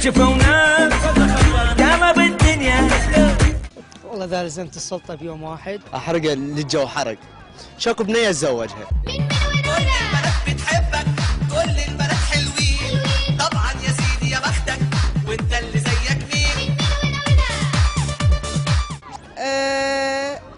شفونا قاموا بالدنيا. والله إذا لزمت السلطة بيوم واحد أحرقه للجو حرق، شاكو بنية أتزوجها. كل البنات بتحبك، كل البنات حلوين، طبعا يا سيدي يا بختك، وانت اللي زيك مين؟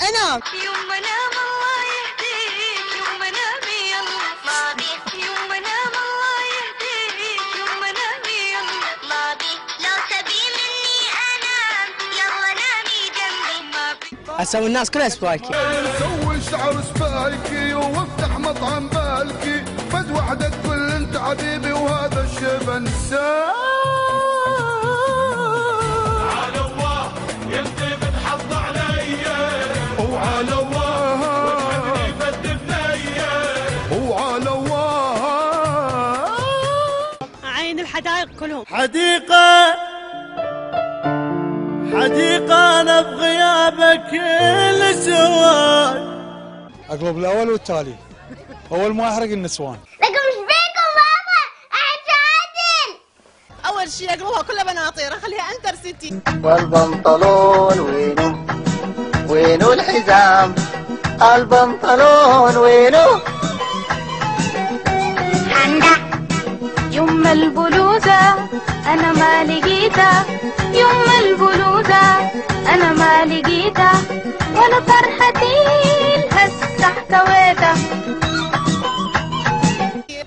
أنا يوم ما نام الله يهديك، يوم ما نام يلا ما بيك، يوم ما نام الله يهديك، يوم ما نام يلا ما بيك، لو تبي مني انام يلا نامي جنبي ما بيك. أسوي الناس كلها سبايكي. سوي شعر سبايكي وافتح مطعم بالكي، فد وحدة تقول انت حبيبي وهذا الشيب انساه. على الله يلتي بتحط عليا، وعلى الله وتحبني فد بنية، وعلى الله. عين الحدائق كلهم. حديقة حديقة أنا بغيابك الزواج. اقلب الاول والتالي، اول ما احرق النسوان. لكم ايش بيكم بابا؟ اعتادل. اول شيء اقلبها كلها بناطير، اخليها انتر سيتي. والبنطلون وينو؟ وينو الحزام؟ البنطلون وينو؟ عندك يوم البلوزة أنا ما لقيتها، يوم البلوزة أنا ما لقيتها، وأنا فرحتي هسه احتويتها.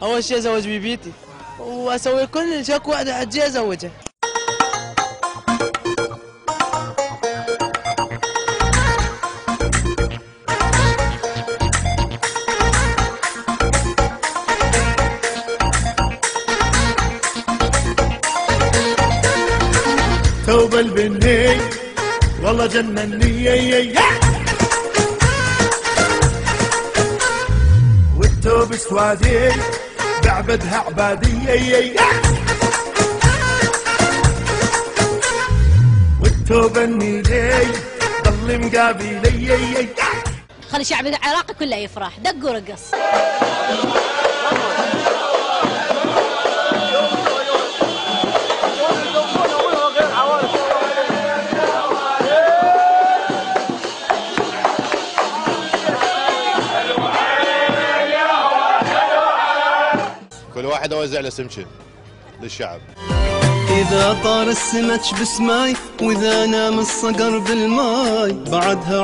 أول شيء أزوج ببيتي وأسوي كل شك واحدة حجي أزوجها. ثوب البني والله جنني، والثوب سوادي بعبدها عبادي، والثوب النيلي ضل مقابلي. خلي شعب العراق كله يفرح، دق ورقص. كل واحد اوزع له سمكه للشعب. إذا طار السمك بسماي، وإذا نام الصقر بالماي، بعدها